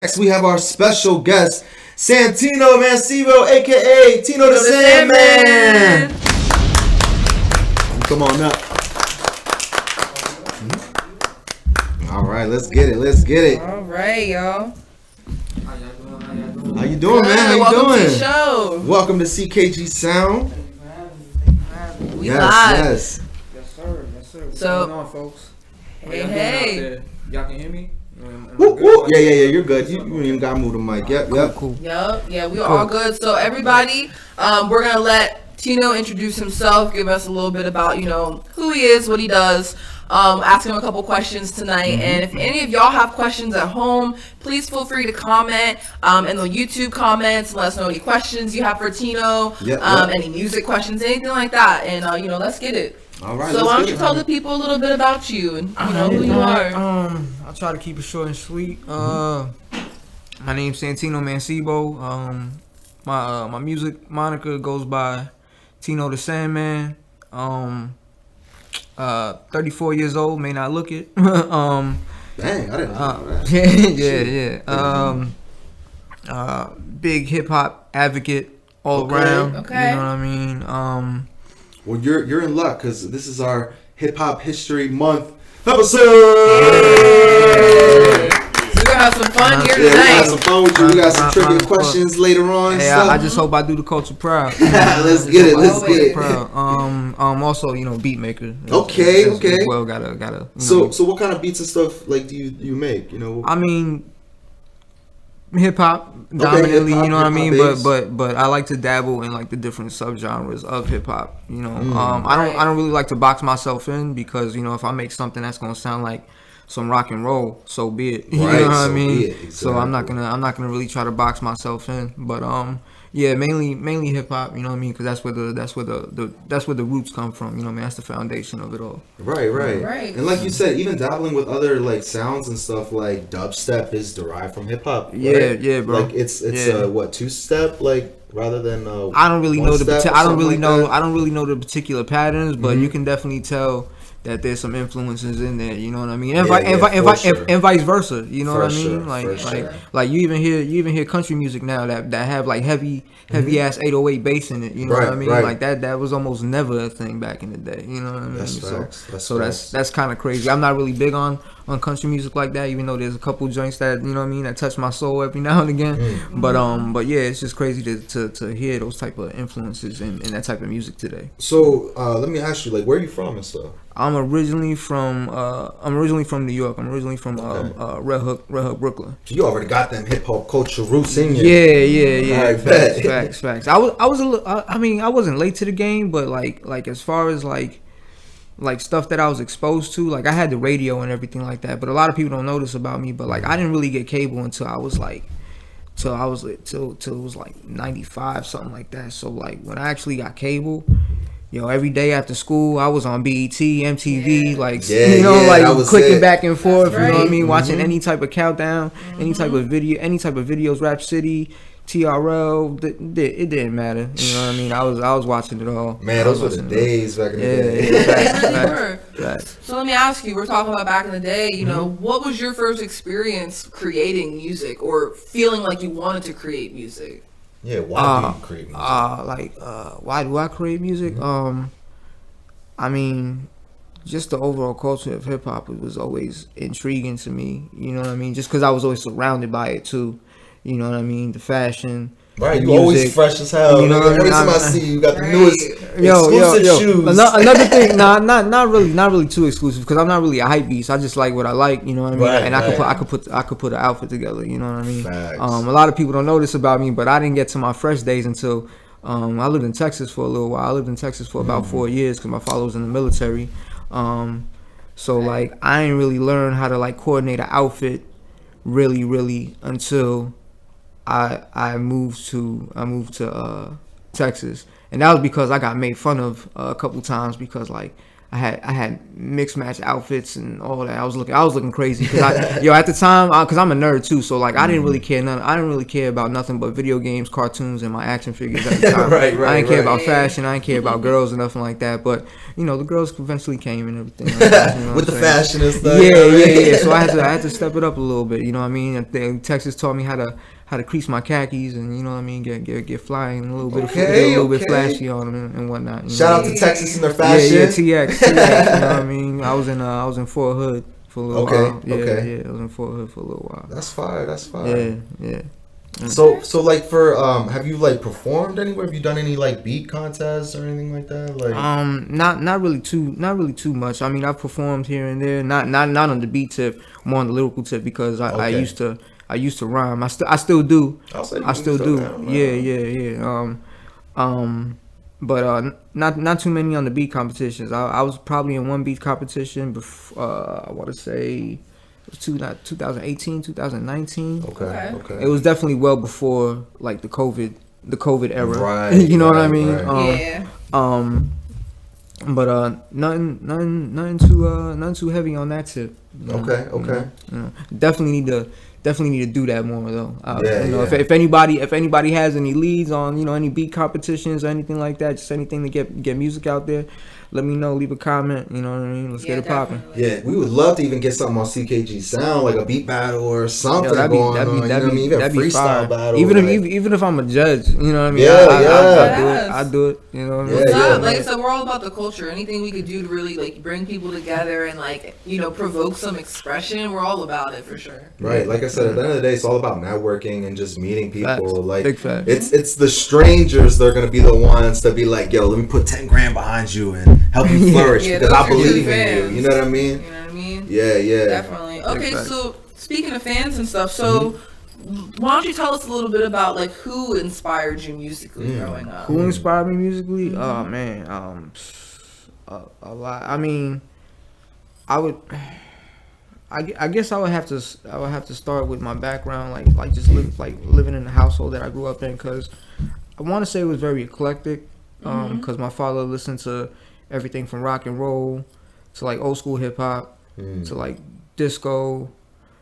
Next, we have our special guest, Santino Mancebo, aka Tino the Sandman. Come on up. All right, let's get it. All right, y'all. How you doing, man? How you Welcome doing? to the show. Welcome to C.K.G Sound. We live. Yes. Yes, sir. What's So- going on, folks? Hey. Y'all can hear me? Woo, woo. Yeah, you're good. You don't even gotta move the mic. Yep. Cool. Yep. Yeah, we are all good. So everybody, we're gonna let Tino introduce himself, give us a little bit about who he is, what he does. Ask him a couple questions tonight, and if any of y'all have questions at home, please feel free to comment in the YouTube comments. Let us know any questions you have for Tino, any music questions, anything like that, and let's get it. All right. So why don't you tell the people a little bit about you and who you are? I'll try to keep it short and sweet. My name's Santino Mancebo. My music moniker goes by Tino the Sandman. 34 years old, may not look it. Dang, I didn't know that. Yeah. Big hip hop advocate all around. Okay. You know what I mean? Well, you're in luck because this is our Hip Hop History Month episode. We're gonna have some fun here Yeah, we tonight. got some fun with you. We got some trivia questions later on. And Hey, stuff. I just hope I do the culture proud. Let's get it. Proud. Also, beat maker. Okay. Well, gotta. So what kind of beats and stuff like do you make? I mean, hip hop dominantly. hip-hop, You know what I mean. hip-hop But I like to dabble in like the different subgenres of hip hop. I Right. don't really like to box myself in because if I make something that's gonna sound like some rock and roll, so be it. You Right, know what I so mean? be it, So I'm not exactly. gonna really try to box myself in. But yeah, mainly hip hop. You know what I mean? Because that's where the roots come from. You know what I mean? That's the foundation of it all. Right. Right. And like you said, even dabbling with other like sounds and stuff like dubstep is derived from hip hop. Right? Yeah, bro. Like it's Yeah. what 2-step like rather than I don't really know one-step or I don't something really like know that? I don't really know the particular patterns, but Mhm. you can definitely tell that there's some influences in there. You know what I mean? Yeah, And sure. vice versa. You know For what I sure, mean? for sure. Like you even hear country music now that have like heavy ass 808 bass in it. You know what I mean? Right. Like that was almost never a thing back in the day. You know what I mean? That's facts. That's kind of crazy. I'm not really big on country music like that, even though there's a couple joints that that touch my soul every now and again. But yeah, it's just crazy to hear those type of influences in that type of music today. So let me ask you, like, where are you from and stuff? I'm originally from New York. I'm originally from Red Hook, Brooklyn. So you already got them hip hop culture roots in you. Yeah. Alright, bet. Facts. I was a little. I mean, I wasn't late to the game, but like as far as like stuff that I was exposed to, like I had the radio and everything like that. But a lot of people don't know this about me. But like I didn't really get cable until it was like 95, something like that. So like when I actually got cable, every day after school I was on BET, MTV, that was clicking it. back and forth. That's You know what I right. mean? Watching any type of countdown, any type of videos, Rap City, TRL. It didn't matter. You know what I mean? I was watching it all. Man, those were the days back in the day. Facts. So let me ask you, we're talking about back in the day, what was your first experience creating music or feeling like you wanted to create music? Yeah, why do you create music? Why do I create music? I mean, just the overall culture of hip hop was always intriguing to me. You know what I mean? Just because I was always surrounded by it too. You know what I mean? The fashion. Right, you music. always fresh as hell. You know what I mean? Every time I see you, you got the Right. newest exclusive shoes. Another thing, not really too exclusive because I'm not really a hype beast. I just like what I like. You know what I mean? Right, and right. I could put an outfit together. You know what I mean? Facts. A lot of people don't know this about me, but I didn't get to my fresh days until I lived in Texas for a little while. I lived in Texas for about 4 years because my father was in the military. So like I didn't really learn how to like coordinate an outfit really until I moved to Texas, and that was because I got made fun of a couple times because like I had mixed match outfits and all that. I was looking crazy because at the time, because I'm a nerd too, so like I didn't really care about nothing but video games, cartoons, and my action figures at the time. Right, I didn't care about fashion. I didn't care about girls or nothing like that. But the girls eventually came and everything. Like that, with the fashion and stuff. Yeah. So I had to step it up a little bit. You know what I mean? And Texas taught me how to crease my khakis and get flying a little bit, get a little bit flashy on them and whatnot. Shout out to Texas and their fashion. Yeah, TX. You know what I mean? I was in Fort Hood for a little while. Yeah, I was in Fort Hood for a little while. That's fire. Yeah. So like for have you like performed anywhere? Have you done any like beat contests or anything like that? Like not really too much. I mean, I've performed here and there, not on the beat tip, more on the lyrical tip because I used to rhyme. I still do. I still do. Yeah. But not too many on the beat competitions. I was probably in one beat competition before, I want to say it was 2018, 2019. Okay. It was definitely well before like the COVID era. Right. You know what I mean? Right. But nothing too heavy on that tip. Okay. Definitely need to do that more though. Yeah. If anybody has any leads on any beat competitions or anything like that, just anything to get music out there, let me know. Leave a comment. You know what I mean? Let's get it popping. Yeah, we would love to even get something on C.K.G. sound, like a beat battle or something That'd be even a freestyle battle. Even if I'm a judge, you know what I mean? I'd do it. You know what I mean? Like I said, we're all about the culture. Anything we could do to really like bring people together and like provoke some expression, we're all about it for sure. Right. Like I said, at the end of the day, it's all about networking and just meeting people. Facts. Like Big facts. It's the strangers that are gonna be the ones to be like, yo, let me put 10 grand behind you and help you flourish because I believe in you. You know what I mean? Yeah. Definitely. Okay, so speaking of fans and stuff, so why don't you tell us a little bit about like who inspired you musically growing up? Who inspired me musically? Oh man, a lot. I mean, I guess I would have to start with my background, like just living in the household that I grew up in, because I want to say it was very eclectic, because my father listened to everything from rock and roll to like old school hip hop to like disco,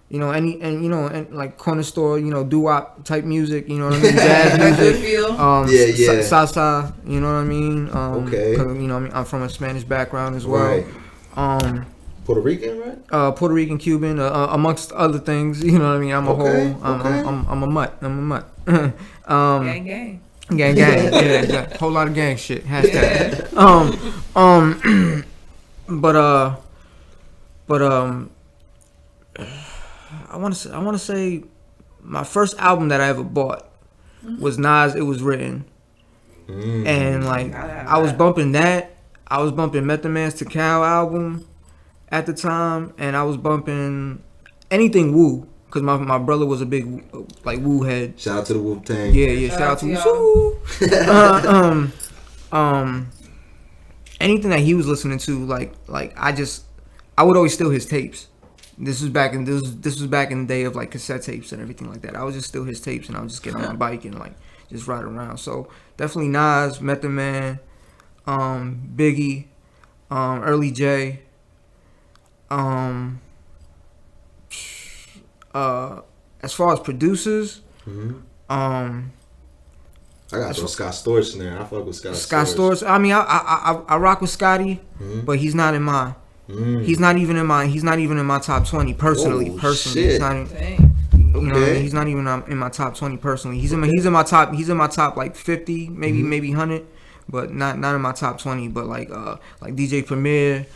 and like corner store, doo-wop type music, you know what I mean, jazz music, salsa, you know what I mean, okay, 'cause, I'm from a Spanish background as well, right. Puerto Rican, right? Puerto Rican, Cuban, amongst other things. You know what I mean? I'm a mutt. Gang. Yeah. Whole lot of gang shit. Hashtag. But I want to say my first album that I ever bought was Nas. It Was Written, and like I was bumping that. I was bumping Method Man's Tikal album at the time, and I was bumping anything Wu, because my brother was a big like Wu head. Shout out to the Wu Tang. Yeah, shout out to Wu. Anything that he was listening to, like I would always steal his tapes. This was back in the day of like cassette tapes and everything like that. I would just steal his tapes and I would just get on my bike and like just ride around. So definitely Nas, Method Man, Biggie, Early J. As far as producers, I got some Scott Storch in there. I fuck with Scott Storch. I mean, I rock with Scotty, but he's not in my. He's not even in my top 20 personally. Shit. He's not in, he's not even in my top 20 personally. He's in my top like 50, maybe 100, but not in my top 20. But like DJ Premier.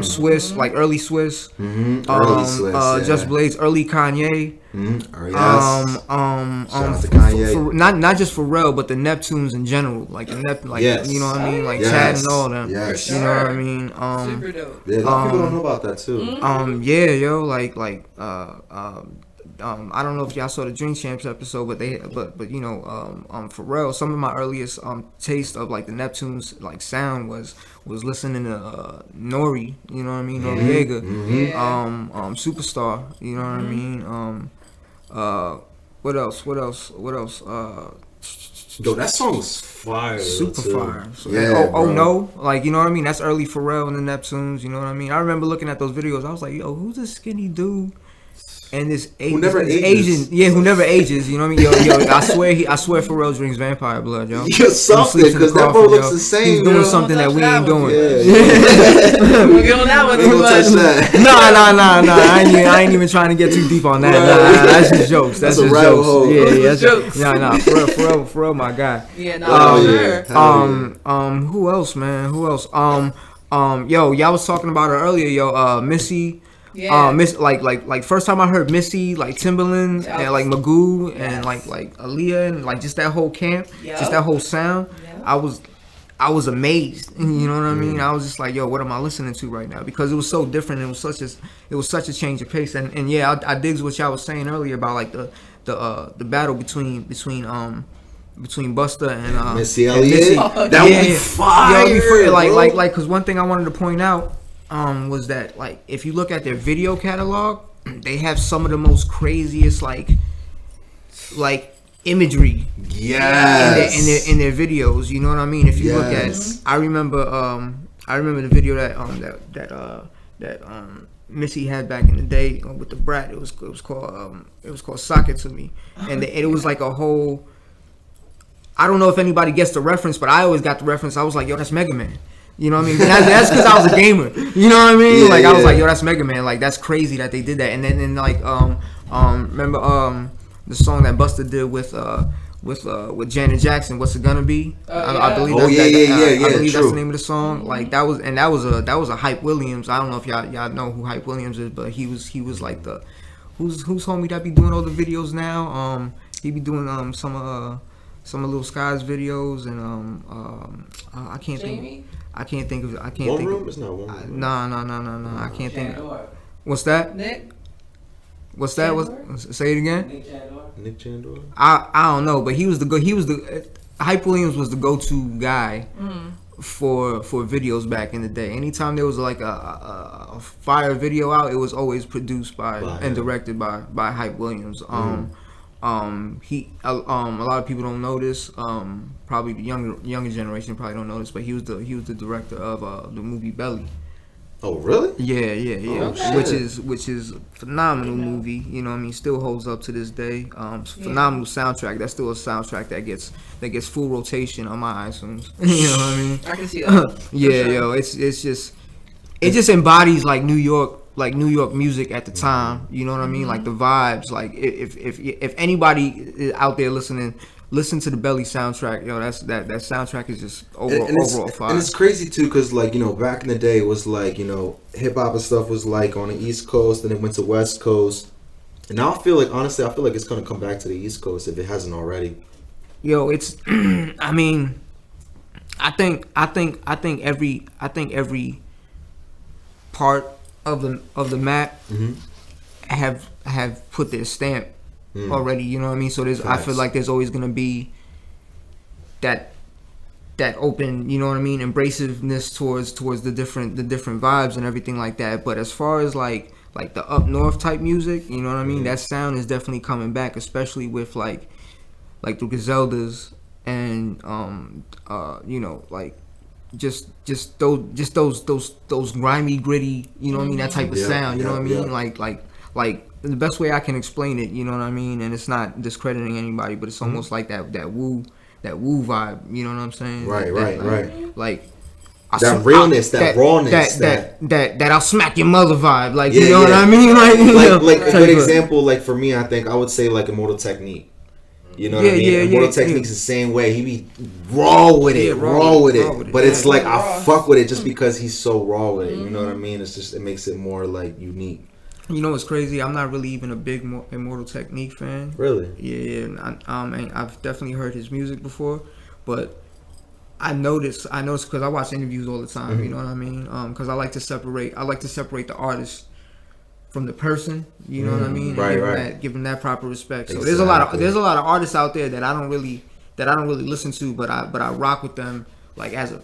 Swiss, like early Swiss, early Swiss, Just Blaze, early Kanye, shout out to Kanye. For not just Pharrell, but the Neptunes in general, like the you know what I mean, like Chad and all them, you know what I mean. Super dope. Yeah, a lot of people don't know about that too. I don't know if y'all saw the Dream Champs episode, but Pharrell, some of my earliest taste of like the Neptunes like sound was listening to Nori, you know what I mean, Noriega, Superstar, you know what I mean. What else? Yo, that song was fire. Super fire. So, Yeah. Oh no, like, you know what I mean? That's early Pharrell and the Neptunes. You know what I mean? I remember looking at those videos. I was like, yo, who's this skinny dude? And this Asian, who never ages. You know what I mean? Yo, I swear Pharrell drinks vampire blood, yo. You're something, because that bro looks the same. He's doing something that we ain't doing. We'll get on that one too much. Nah. I ain't even trying to get too deep on that. Nah, that's just jokes. That's just jokes. Yeah, jokes. Nah. Pharrell, my guy. Yeah, sure. Who else, man? Who else? Yo, y'all was talking about her earlier. Yo, Missy. Yeah. Miss like first time I heard Missy, like Timbaland and like Magoo and like Aaliyah and like just that whole camp, just that whole sound. I was amazed. You know what I mean? I was just like, yo, what am I listening to right now? Because it was so different. It was such a change of pace. And yeah, I digs what y'all was saying earlier about like the battle between Busta and Missy Elliott. That was fire. Like because one thing I wanted to point out was that like if you look at their video catalog, they have some of the most craziest like imagery in their videos. You know what I mean? If you look at, I remember the video that Missy had back in the day with the Brat. It was called Sock It To Me, and it was like a whole. I don't know if anybody gets the reference, but I always got the reference. I was like, yo, that's Mega Man. You know what I mean? That's because I was a gamer. You know what I mean? I was like, yo, that's Mega Man. Like, that's crazy that they did that. And then like remember the song that Busta did with Janet Jackson, What's It Gonna Be? I believe that's the name of the song. Like that was a Hype Williams. I don't know if y'all know who Hype Williams is, but he was like the who's homie that be doing all the videos now. He be doing some of Lil Sky's videos and I can't think. I can't think of. One Room is not One Room. No. I can't think. What's that? Nick. What's that? Say it again. Nick Chandor. I don't know, but he was the Hype Williams was the go-to guy for videos back in the day. Anytime there was like a fire video out, it was always produced by and directed by Hype Williams. A lot of people don't know this. Probably the younger generation probably don't know this, but he was the director of the movie Belly. Oh really? Yeah. Oh, which is a phenomenal movie. You know what I mean? Still holds up to this day. Phenomenal soundtrack. That's still a soundtrack that gets full rotation on my iTunes. You know what I mean? I can see that. Yo, it just embodies like New York music at the time. You know what I mean? Like the vibes. Like if anybody out there listen to the Belly soundtrack, yo, that soundtrack is just overall fire. And it's crazy too, cause like, you know, back in the day it was like, you know, hip hop and stuff was like on the East Coast, then it went to West Coast, and now I feel like it's gonna come back to the East Coast if it hasn't already. Yo, it's I mean, I think every part of the map have put their stamp already. You know what I mean? So I feel like there's always gonna be that open, you know what I mean, embraciveness towards the different vibes and everything like that. But as far as like the up north type music, you know what I mean, that sound is definitely coming back, especially with like the Griseldas and you know, like just those grimy, gritty, you know what I mean, that type of sound, you know what I mean, like the best way I can explain it, you know what I mean, and it's not discrediting anybody, but it's almost like that woo vibe, you know what I'm saying? Right. Like that realness, that rawness, that I'll smack your mother vibe, like, you know what I mean, like a good example, like for me, I think I would say like Immortal Technique. You know what I mean? Immortal Technique's the same way. He be raw with it. But it's like I fuck with it just because he's so raw with it. You know what I mean? It's just, it makes it more like unique. You know what's crazy? I'm not really even a big Immortal Technique fan. Really? Yeah. I've definitely heard his music before, but I noticed because I watch interviews all the time. You know what I mean? Because I like to separate the artist from the person, you know what I mean? And give them that proper respect. So there's a lot of artists out there that I don't really listen to, but I rock with them like as an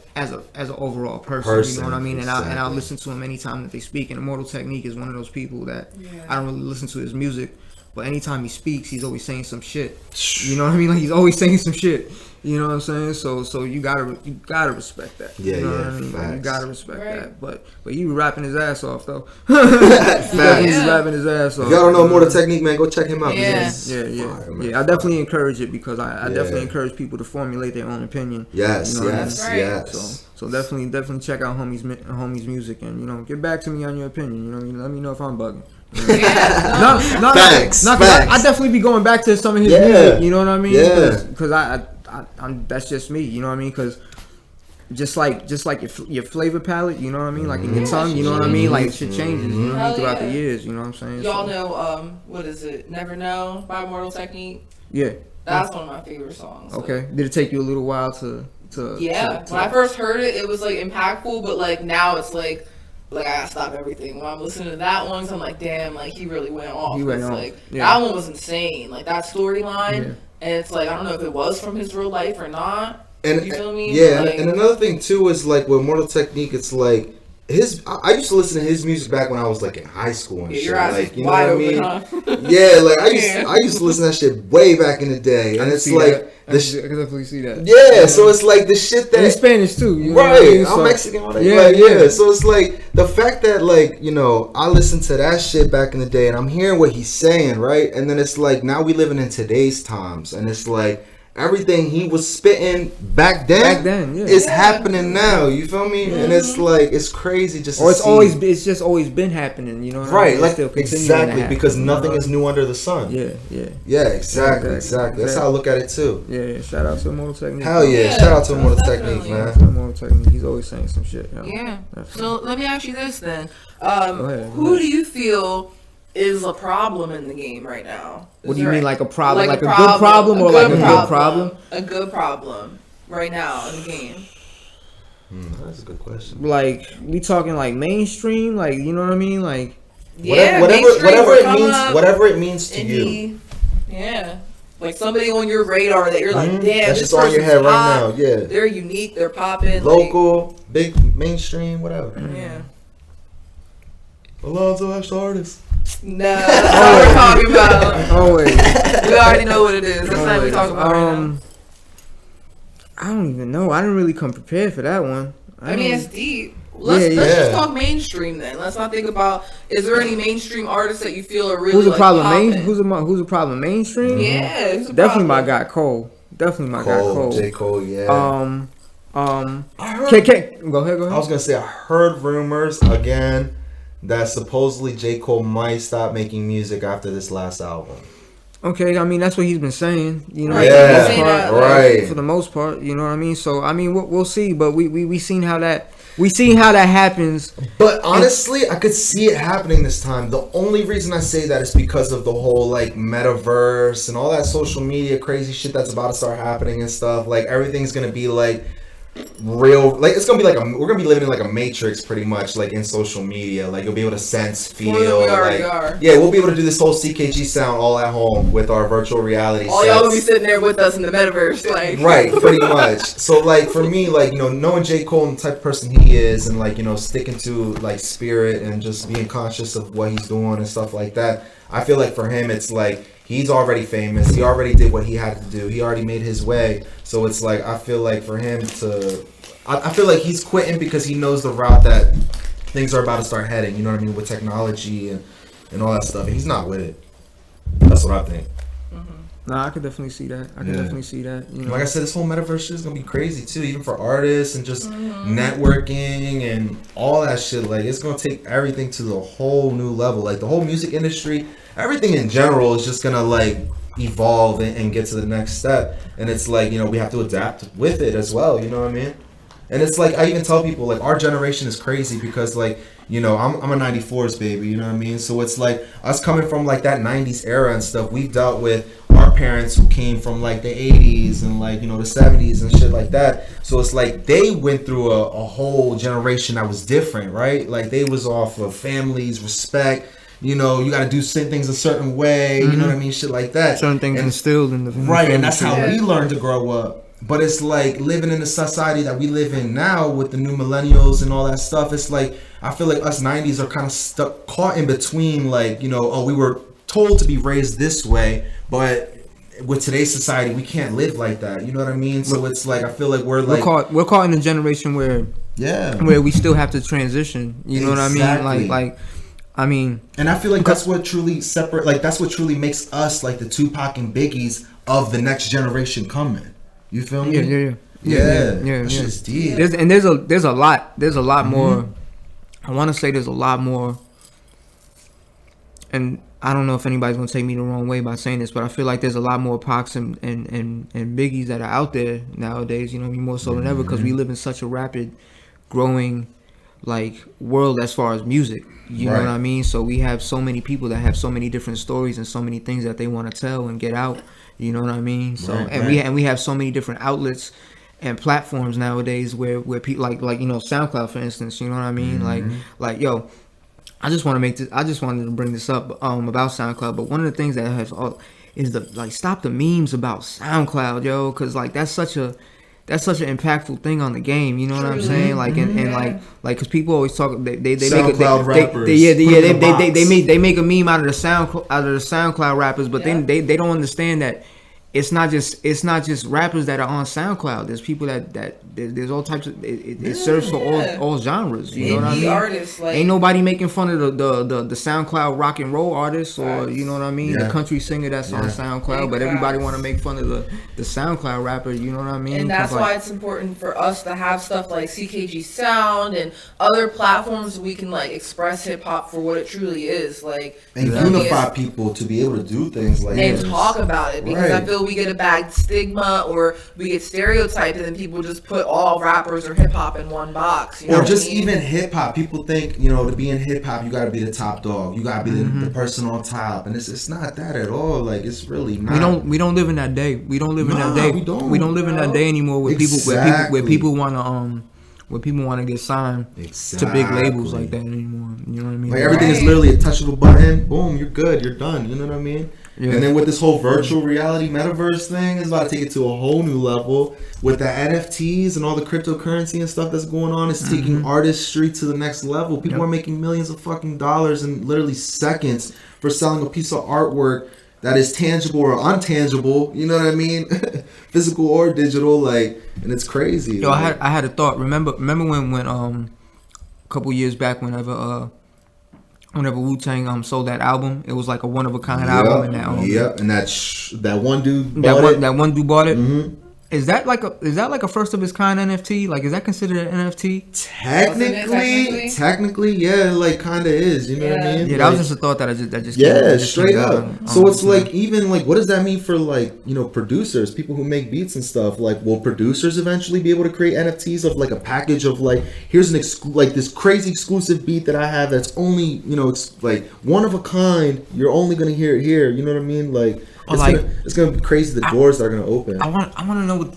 overall person, you know what I mean? And I'll listen to them anytime that they speak. And Immortal Technique is one of those people that I don't really listen to his music, but anytime he speaks, he's always saying some shit. You know what I mean? Like he's always saying some shit. You know what I'm saying? So you gotta respect that. Yeah, you know yeah, what I mean? facts. You gotta respect Right. that. But you rapping his ass off though. Facts. He's rapping his ass off. If y'all don't know Mortal Technique, man, go check him out. Yeah. Yeah. I definitely encourage it because I definitely encourage people to formulate their own opinion. Yes, you know yes, right. yes. So definitely check out homie's music and get back to me on your opinion. Let me know if I'm bugging. Facts. I definitely be going back to some of his music. You know what I mean? Yeah. Because I'm that's just me. You know what I mean? Because just like your flavor palette. You know what I mean? Like in your tongue. You know what I mean? Like shit changes. You know what I mean? Throughout the years. You know what I'm saying? Y'all know what is it? Never Know by Mortal Technique. Yeah. That's one of my favorite songs. Okay. Did it take you a little while to yeah. When I first heard it, it was like impactful, but like now it's like I gotta stop everything. When I'm listening to that one, so I'm like, damn, like he really went off. That one was insane. Like that storyline, and it's like I don't know if it was from his real life or not. And you feel me? Yeah, and another thing too is like with Mortal Technique, it's like I used to listen to his music back when I was like in high school and shit. Like you know what I mean? Huh? Yeah, like I used to listen to that shit way back in the day, and it's like. I can definitely see that. Yeah, so it's like the shit that... In Spanish too. You know right, what I mean? I'm Mexican. Yeah. So it's like, the fact that like, I listened to that shit back in the day and I'm hearing what he's saying, right? And then it's like, now we living in today's times and it's like, everything he was spitting back then is happening now. You feel me? Mm-hmm. And it's like it's crazy just. Or it's just always been happening. You know what right? I mean? Like exactly because nothing is new under the sun. Yeah. Exactly. That's how I look at it too. Yeah. Shout out to Mortal Technique. Hell yeah! Shout out to Mortal Technique, man. Mortal Technique. He's always saying some shit. Yeah. So let me ask you this then: who do you feel is a problem in the game right now? What do you mean, like a problem? Like a good problem or like a good problem? A good problem right now in the game. That's a good question. Like we talking like mainstream, like you know what I mean, like whatever it means to you. Yeah, like somebody on your radar that you're like, damn, that's this just on your head right now. Yeah, they're unique, they're popping, local, big, mainstream, whatever. Yeah. Alonzo Ash artist. No, that's not what we're talking about. Always. We already know what it is. That's not what we're talking about right now. I don't even know. I didn't really come prepared for that one. I mean, it's deep. Let's just talk mainstream then. Let's not think about. Is there any mainstream artists that you feel are really who's a problem? Popping? Who's a problem? Mainstream? Yeah, definitely my guy Cole. Definitely my guy Cole. J. Cole. Yeah. I heard. Go ahead. I was gonna say I heard rumors again that supposedly J. Cole might stop making music after this last album. Okay, I mean that's what he's been saying, you know. Right. For the most part, you know what I mean. So I mean, we'll see, but we seen how that happens. But honestly, I could see it happening this time. The only reason I say that is because of the whole like metaverse and all that social media crazy shit that's about to start happening and stuff. Like everything's gonna be like real, like it's gonna be like we're gonna be living in like a matrix pretty much, like in social media. Like you'll be able to sense, feel. We already are. Yeah, we'll be able to do this whole C.K.G sound all at home with our virtual reality. All y'all will be sitting there with us in the metaverse, like. Right, pretty much. So like for me, like knowing J. Cole and the type of person he is, and like sticking to like spirit and just being conscious of what he's doing and stuff like that. I feel like for him, it's like. He's already famous. He already did what he had to do. He already made his way. So it's like, I feel like for him to... I feel like he's quitting because he knows the route that things are about to start heading. You know what I mean? With technology and all that stuff. And he's not with it. That's what I think. Nah, I could definitely see that. Definitely see that. Like I said, this whole metaverse shit is going to be crazy too. Even for artists and just networking and all that shit. Like, it's going to take everything to the whole new level. Like, the whole music industry... Everything in general is just gonna like evolve and get to the next step, and it's like we have to adapt with it as well. You know what I mean? And it's like I even tell people like our generation is crazy because like I'm a 94s baby. You know what I mean? So it's like us coming from like that 90s era and stuff. We've dealt with our parents who came from like the 80s and like the 70s and shit like that. So it's like they went through a whole generation that was different, right? Like they was off of families, respect. You got to do things a certain way. You know what I mean? Shit like that. Certain things instilled in the right, and that's how we learned to grow up. But it's like living in the society that we live in now with the new millennials and all that stuff. It's like I feel like us 90s are kind of caught in between. Like we were told to be raised this way, but with today's society, we can't live like that. You know what I mean? So it's like I feel like we're caught in a generation where we still have to transition. You know what I mean? I mean, and I feel like that's what truly that's what truly makes us like the Tupac and Biggies of the next generation coming. You feel me? Yeah. That's just deep. There's a lot more. I want to say there's a lot more, and I don't know if anybody's gonna take me the wrong way by saying this, but I feel like there's a lot more Pacs and Biggies that are out there nowadays. You know, more so than ever, because we live in such a rapid, growing, like, world as far as music. You know what I mean? So we have so many people that have so many different stories and so many things that they want to tell and get out. You know what I mean? So we have so many different outlets and platforms nowadays where people like SoundCloud, for instance. You know what I mean? Like yo, I just wanted to bring this up about SoundCloud. But one of the things that has is stop the memes about SoundCloud, yo, because like that's such an impactful thing on the game. You know what I'm saying? Like and because people always talk, they make a meme out of the SoundCloud rappers, but then they don't understand that it's not just rappers that are on SoundCloud. There's people that there's all types of it serves for all genres. You know what I mean? Artists, ain't nobody making fun of the SoundCloud rock and roll artists, or you know what I mean, the country singer that's on SoundCloud, but everybody want to make fun of the SoundCloud rapper. You know what I mean? And that's why it's important for us to have stuff like C.K.G Sound and other platforms we can like express hip hop for what it truly is, like, and unify people to be able to do things like and talk about it, because I feel we get a bad stigma or we get stereotyped, and then people just put all rappers or hip hop in one box. You know, or just even hip hop. People think, you know, to be in hip hop, you got to be the top dog. You got to be the person on top, and it's not that at all. Like, it's really not. We don't live in that day. We don't live in that day. We don't live in that day anymore where people want to get signed to big labels like that anymore. You know what I mean? Like, everything is literally a touch of a button. Boom, you're good. You're done. You know what I mean? Yeah. And then with this whole virtual reality metaverse thing, it's about to take it to a whole new level. With the NFTs and all the cryptocurrency and stuff that's going on, it's taking artistry to the next level. People are making millions of fucking dollars in literally seconds for selling a piece of artwork that is tangible or untangible. You know what I mean? Physical or digital, like, and it's crazy. Yo, like, I had a thought. Remember when a couple years back, whenever Wu-Tang sold that album, it was like a one of a kind album, and and that one dude bought it. Mm-hmm. Is that like a first of its kind NFT? Like, is that considered an NFT? Technically, yeah, like kind of is. You know what I mean? Yeah, that was just a thought that just straight up. So it's like, even like, what does that mean for, like, you know, producers, people who make beats and stuff? Like, will producers eventually be able to create NFTs of like a package of like, here's like this crazy exclusive beat that I have that's only, you know, it's like one of a kind. You're only gonna hear it here. You know what I mean? Like, it's gonna be crazy. The doors that are gonna open. I want to know what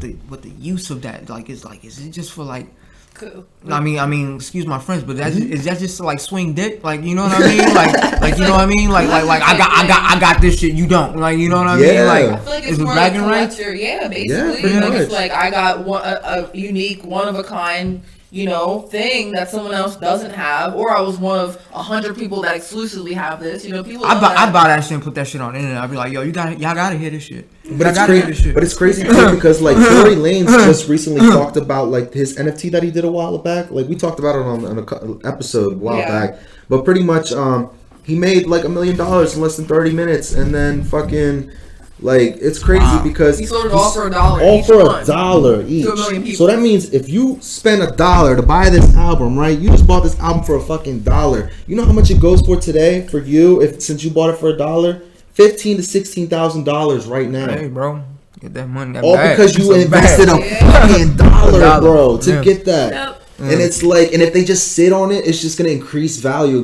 the use of that like is. Like, is it just for like? Cool. I mean, excuse my French, but is that just to like swing dick? Like, you know what I mean? like you know what I mean? Like I got this shit. You don't. Like, you know what I mean? Like, I feel like it's more like collector. Yeah, basically. Yeah, like, it's like I got a unique, one of a kind, you know, thing that someone else doesn't have, or I was one of 100 people that exclusively have this. You know, people. I buy that shit and put that shit on the internet. I'd be like, yo, y'all gotta hear this shit. But it's crazy too, because like Tory Lanez just recently talked about like his NFT that he did a while back. Like, we talked about it on an episode a while back. But pretty much, he made like $1 million in less than 30 minutes, and then fucking. Like, it's crazy because he sold it all for $1. All for $1 each. 2 million people. So that means if you spend $1 to buy this album, right? You just bought this album for a fucking $1. You know how much it goes for today for you? Since you bought it for $1, $15,000 to $16,000 right now. Hey, bro, get that money. All because you invested a fucking $1, bro, to get that. Yep. And it's like, and if they just sit on it, it's just gonna increase value,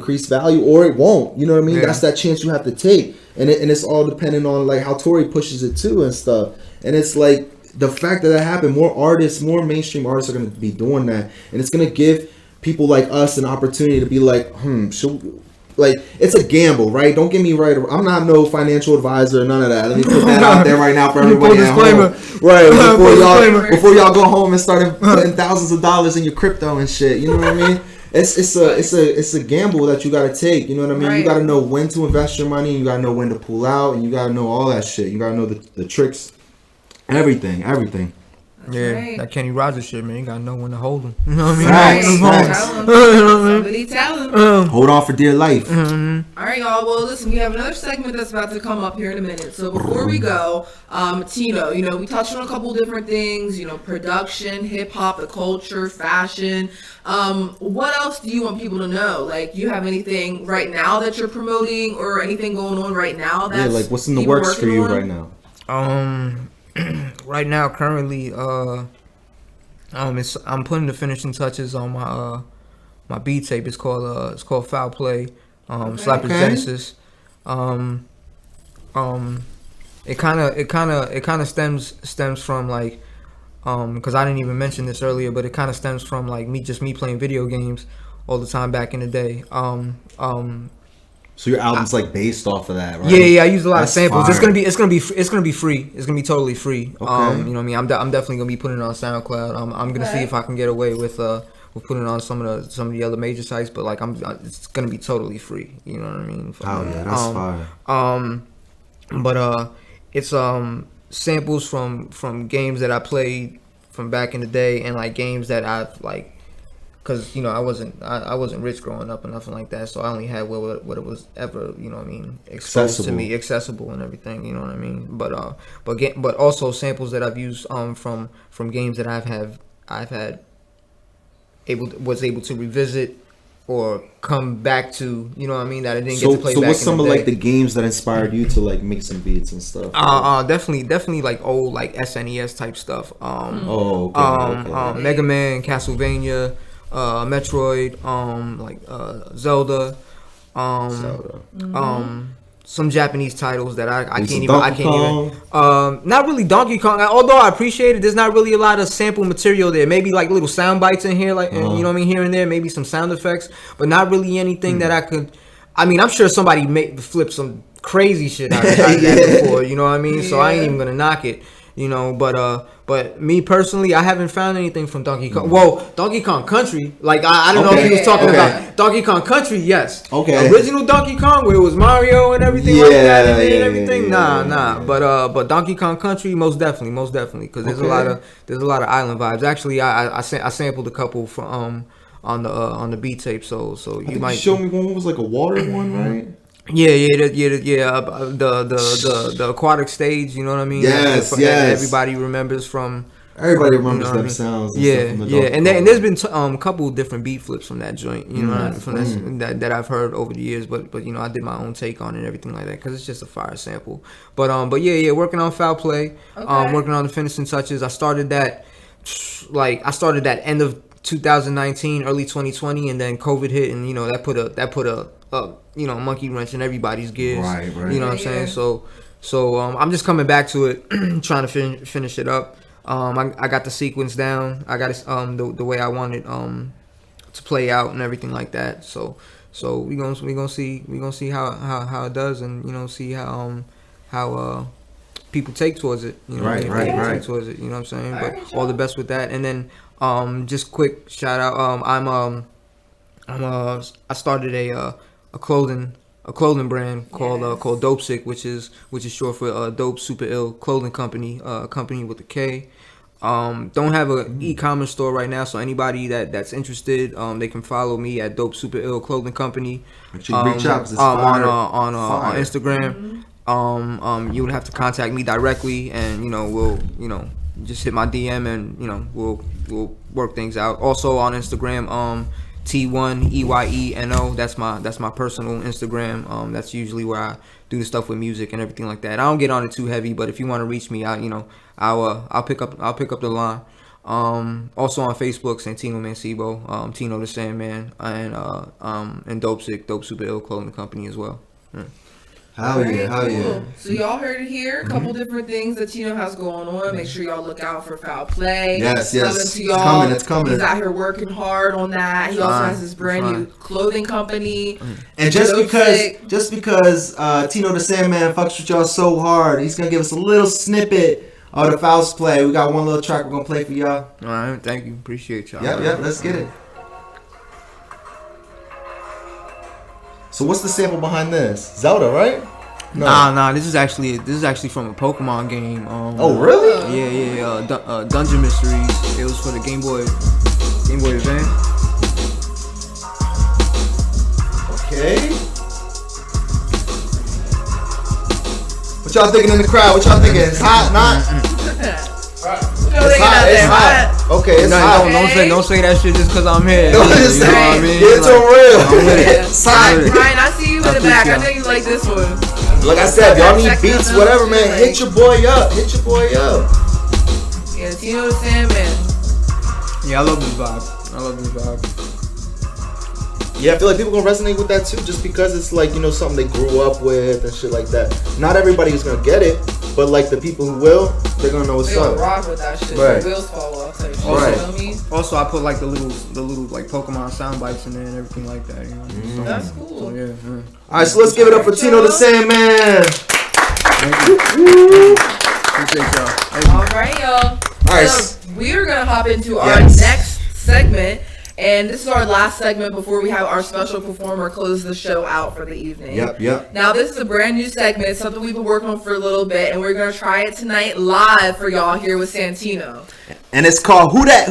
or it won't. You know what I mean? Yeah. That's that chance you have to take. And it's all dependent on like how Tory pushes it too and stuff. And it's like the fact that happened, more mainstream artists are gonna be doing that, and it's gonna give people like us an opportunity to be like, like, it's a gamble, right? Don't get me right. I'm not no financial advisor, none of that. Let me put that out there right now for everybody at home. Right, before y'all go home and start putting thousands of dollars in your crypto and shit. You know what I mean? it's a gamble that you gotta take. You know what I mean? Right. You gotta know when to invest your money. You gotta know when to pull out, and you gotta know all that shit. You gotta know the tricks, everything. Yeah, right. That Kenny Rogers shit, man. You gotta know when to hold him. You know what I mean? Right. Somebody tell him. Hold on for dear life. Mm-hmm. All right, y'all. Well, listen, we have another segment that's about to come up here in a minute. So before we go, Tino, you know, we touched on a couple different things. You know, production, hip hop, the culture, fashion. What else do you want people to know? Like, you have anything right now that you're promoting, or anything going on right now? That's like what's in the works for you right now? Right now, currently, I'm putting the finishing touches on my beat tape. It's called Foul Play, Slapper's Genesis. It kind of stems from like, because I didn't even mention this earlier, but it kind of stems from like me playing video games all the time back in the day. So your album's like based off of that, right? Yeah. I use a lot of samples. Fire. It's gonna be free. It's gonna be totally free. Okay. You know what I mean? I'm definitely gonna be putting it on SoundCloud. I'm gonna see if I can get away with putting it on some of the other major sites, but like it's gonna be totally free. You know what I mean? Oh yeah, that's fire. But it's samples from games that I played from back in the day, and like games that I've like. Because, you know, I wasn't rich growing up or nothing like that, so I only had what it was ever, you know what I mean, exposed to me, accessible and everything, you know what I mean. But also samples that I've used from games that was able to revisit or come back to, you know what I mean, that I didn't get to play back in the day. So what's some of like the games that inspired you to like make some beats and stuff? Definitely like old like SNES type stuff. Okay. Mega Man, Castlevania. Metroid, Zelda, some Japanese titles that I can't even. Not really Donkey Kong. Although I appreciate it, there's not really a lot of sample material there. Maybe like little sound bites in here, like and, you know what I mean, here and there. Maybe some sound effects, but not really anything that I could. I mean, I'm sure somebody flip some crazy shit out of that before. You know what I mean? So I ain't even gonna knock it. You know, but me personally, I haven't found anything from Donkey Kong. Well, Donkey Kong Country, like I don't know if he was talking about Donkey Kong Country. Yes, okay. Original Donkey Kong, where it was Mario and everything like that, and everything. Nah. But Donkey Kong Country, most definitely, because there's a lot of island vibes. Actually, I sampled a couple from on the beat tape. So you might show me one was like a water one, right? Yeah. The aquatic stage, you know what I mean? Yes. Everybody remembers from. Everybody remembers them sounds. And And there's been a couple different beat flips from that joint, you know, that I've heard over the years. But you know, I did my own take on it and everything like that because it's just a fire sample. But working on Foul Play, working on the finishing touches. I started that end of 2019, early 2020, and then COVID hit, and you know that put a monkey wrench in everybody's gears. Right. You know what I'm saying? So I'm just coming back to it, trying to finish it up. I got the sequence down. I got it the way I want it to play out and everything like that. So we gonna see how it does, and you know, see how people take towards it. You know, right. Take towards it. You know what I'm saying? But all the best with that. And then just quick shout out. I started a clothing brand called Dope Sick, which is short for Dope Super Ill Clothing Company, company with a K. Don't have an e-commerce store right now, so anybody that's interested, they can follow me at Dope Super Ill Clothing Company. On Instagram. You would have to contact me directly, and you know, we'll just hit my DM, and you know, we'll work things out. Also on Instagram, T1EYENO. That's my personal Instagram. That's usually where I do the stuff with music and everything like that. I don't get on it too heavy, but if you want to reach me, I'll pick up the line. Also on Facebook, Santino Mancebo, Tino the Sandman, and Dope Sick, Dope Super Ill Clothing Company as well. Hell yeah. So y'all heard it here. A couple different things that Tino has going on. Make sure y'all look out for Foul Play. Yes. It's coming. He's out here working hard on that. He also has his brand new clothing company. And just because Tino the Sandman fucks with y'all so hard, he's gonna give us a little snippet of the Foul Play. We got one little track we're gonna play for y'all. All right, thank you. Appreciate y'all. Yep, let's get it. So what's the sample behind this? Zelda, right? No. Nah. This is actually from a Pokemon game. Oh really? Yeah. Dungeon Mysteries. It was for the Game Boy Advance. Okay. What y'all thinking in the crowd? What y'all thinking? It's hot, not? It's hot. Okay, it's hot. Don't say that shit just because I'm here. Don't just say it. It's real. It's hot. Ryan, I see you in the back. I know you like this one. Like I said, y'all need beats, whatever, man. Hit your boy up. Yeah, Tino the Sandman. Yeah, I love this vibe. Yeah, I feel like people gonna resonate with that too, just because it's like, you know, something they grew up with and shit like that. Not everybody is gonna get it, but like the people who will, they're gonna know what's up. They gonna rock with that shit. Right. The wheels fall off. Type shit, right. You know what I mean? Also, I put like the little like Pokemon sound bites in there and everything like that. You know. So, that's cool. So, yeah. All right, so let's give it up for Tino the Sandman. Appreciate y'all. All right, y'all. All right. So we're gonna hop into our next segment. And this is our last segment before we have our special performer close the show out for the evening. Yep. Now, this is a brand new segment. It's something we've been working on for a little bit, and we're going to try it tonight live for y'all here with Santino. And it's called Who That?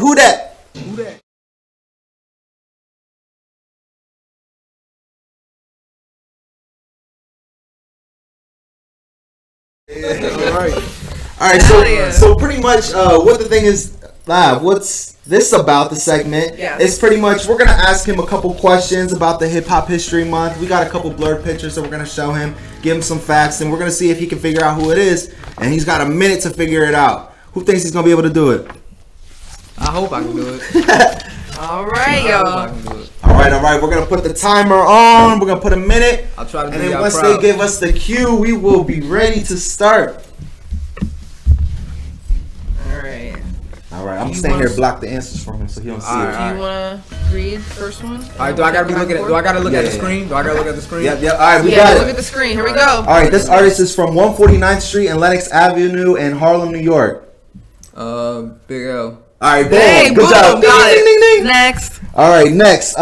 All right. So pretty much, what the thing is, what's this about the segment? Yeah. It's pretty much we're gonna ask him a couple questions about the Hip Hop History Month. We got a couple blurred pictures that we're gonna show him, give him some facts, and we're gonna see if he can figure out who it is. And he's got a minute to figure it out. Who thinks he's gonna be able to do it? I hope I can do it. All right, y'all. All right. We're gonna put the timer on. We're gonna put a minute. I'll try to do it. And then once they give us the cue, we will be ready to start. All right, I'm staying here, block the answers from him so he don't see it. Do you want to read the first one? All right, do I gotta be looking at? Do I gotta look at the screen? All right, we got it. Look at the screen. Here we go. All right, this artist is from 149th Street and Lenox Avenue in Harlem, New York. Big L. All right, boom. Hey, Good job. Got Ding, it. ding, ding. Next. All right, next.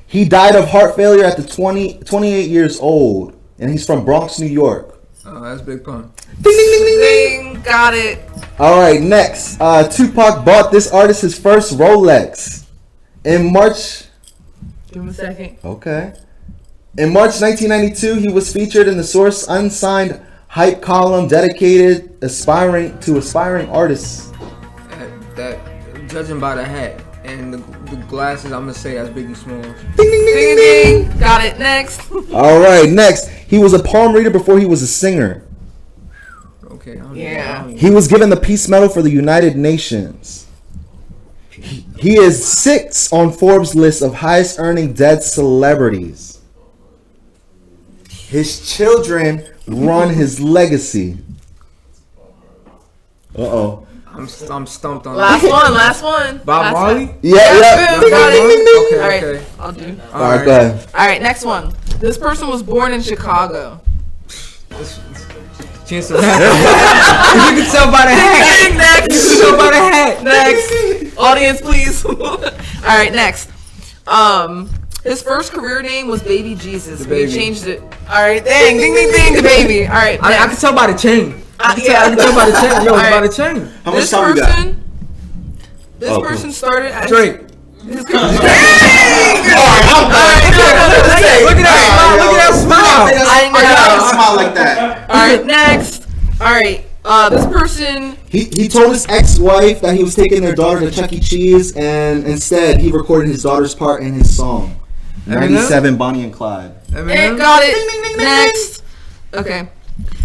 He died of heart failure at the 28 years old, and he's from Bronx, New York. Oh, that's Big Pun. Ding, ding, ding, ding, Ding. Got it. All right, next. Tupac bought this artist his first Rolex in March. Give him a second. Okay. In March 1992, he was featured in the Source unsigned hype column dedicated aspiring artists. That judging by the hat and the glasses, I'm gonna say that's Biggie Smalls. Ding, ding, ding, ding, ding. Got it. Next. All right, next. He was a palm reader before he was a singer. Okay. He was given the Peace Medal for the United Nations. He is 6 on Forbes' list of highest earning dead celebrities. His children run his legacy. Uh-oh. I'm stumped on Last one. Bob Marley? Yeah. Boom, got it. Okay. All right, I'll do. All right, go ahead. All right, next one. This person was born in Chicago. Chance of hat. You can tell by the hat. Next. You can tell by the hat. Next. Audience, please. All right, next. His first career name was Baby Jesus. But he changed it. All right, ding, the baby. All right, I can tell by the chain. I can tell by the chain. Yo, by the chain. How much time you got? This person started as Drake. Look at that smile. I know. Smile like that. All right, next. All right, this person. He told his ex-wife that he was taking their daughter to Chuck E. Cheese, and instead he recorded his daughter's part in his song. 97 Bonnie and Clyde. And got it. Next. Okay.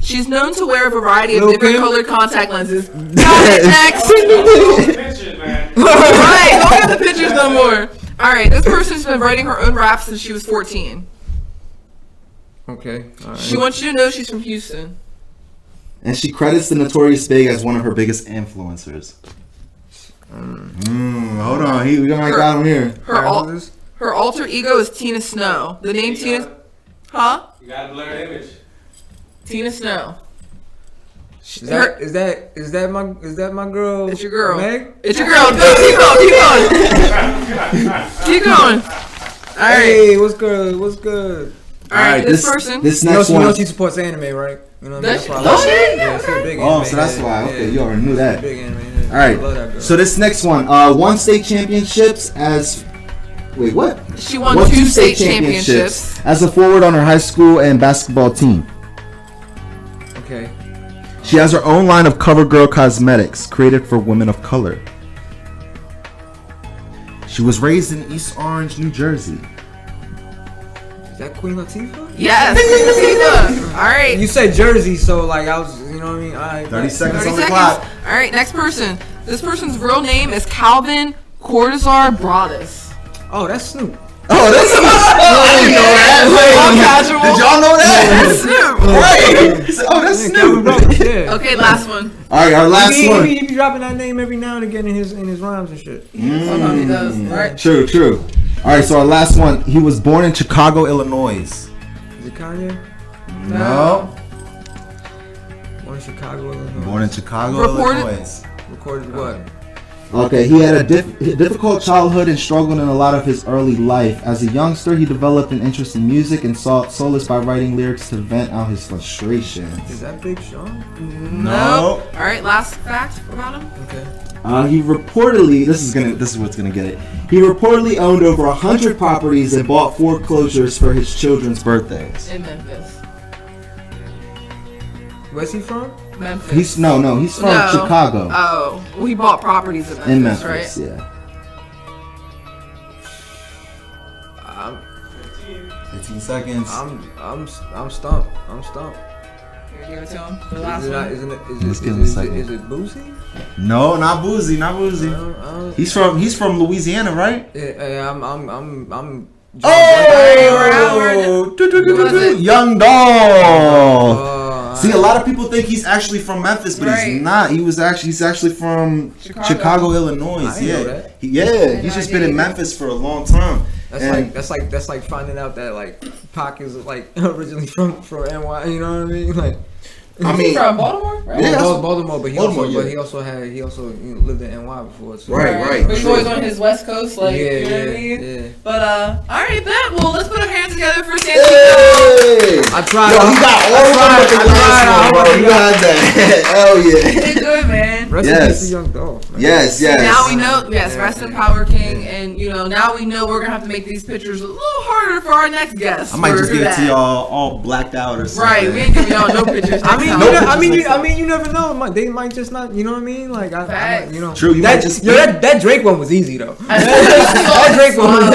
She's known to wear a variety of different colored contact lenses. Got it. Next. Alright, don't have the pictures no more. Alright, this person's been writing her own rap since she was 14. Okay. All right. She wants you to know she's from Houston. And she credits the Notorious Big as one of her biggest influencers. Hold on, we got him here. Her alter ego is Tina Snow. The name Tina... Huh? You got a blurred image. Tina Snow. Is that my girl? It's your girl. Meg? It's your girl. Go, keep going. Keep going. right. Hey, what's good? What's good? All right, this person. This next one. You know she supports anime, right? You know what I mean? That's why I Does love she? her. Yeah, she's a big anime. So that's why. Okay, you already knew that. Big anime head. All I love that girl. right. So this next one, won state championships as. Wait, what? She won 2 state championships as a forward on her high school and basketball team. Okay. She has her own line of CoverGirl cosmetics created for women of color. She was raised in East Orange, New Jersey. Is that Queen Latifah? Yes, Queen Latifah. All right. You said Jersey, so like I was, you know what I mean? All right. 30 seconds 30 on the seconds. clock. All right, next person. This person's real name is Calvin Cortazar Broadus. Oh, that's Snoop. Oh, that's I didn't know that. Did y'all know that? That's Snoop. Right. Oh, that's Snoop. Yeah. Okay, last one. All right, our last one. He be dropping that name every now and again in his rhymes and shit. Sometimes he does. All right. True. All right, so our last one. He was born in Chicago, Illinois. Is it Kanye? No. Born in Chicago, Illinois. Born in Chicago, Illinois. Recorded what? Okay, he had a difficult childhood and struggled in a lot of his early life. As a youngster, he developed an interest in music and sought solace by writing lyrics to vent out his frustrations. Is that Big Sean? No. All right, last fact about him. Okay. He reportedly, this is what's gonna get it. He reportedly owned over 100 properties and bought foreclosures for his children's birthdays. In Memphis. Where's he from? Memphis. He's from Chicago. Oh, well, he bought properties in Memphis, right? Yeah. 15 seconds. I'm stumped. Here, give it to him. The last one. Let's give him a second. Is it Boosie? No, not Boozy. He's from Louisiana, right? Yeah, I'm. Oh! Young Dolph. See, a lot of people think he's actually from Memphis, but he's not. He's actually from Chicago, Illinois. I didn't know that. He's just been in Memphis for a long time. That's like finding out that like Pac is like originally from NY. You know what I mean? Like, He's from Baltimore, right? Yeah, Baltimore, but he Baltimore, also lived in NY before. So. Right. But he's always on his West Coast, like, yeah, you know what I mean? Yeah. But, all right, bet. Well, let's put our hands together for Santino. Hey! I tried. Yo, he got all of them but the last one, bro. You got that. Hell yeah. You did good, man. Rest in peace to Young Dolph. Yes. Now we know, rest in Power King, and, now we know we're going to have to make these pictures a little harder for our next guest. I might just give it to y'all all blacked out or something. Right, we ain't giving y'all no pictures. I mean, you never know. They might just not. You know what I mean? Like, True. That Drake one was easy though. That Drake one.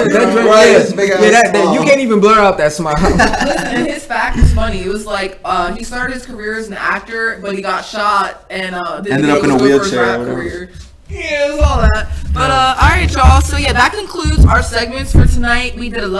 You can't even blur out that smile. Listen, and his fact is funny. It was like he started his career as an actor, but he got shot and ended up in a wheelchair. Yeah, it was all that. But all right, y'all. So yeah, that concludes our segments for tonight. We did a lot.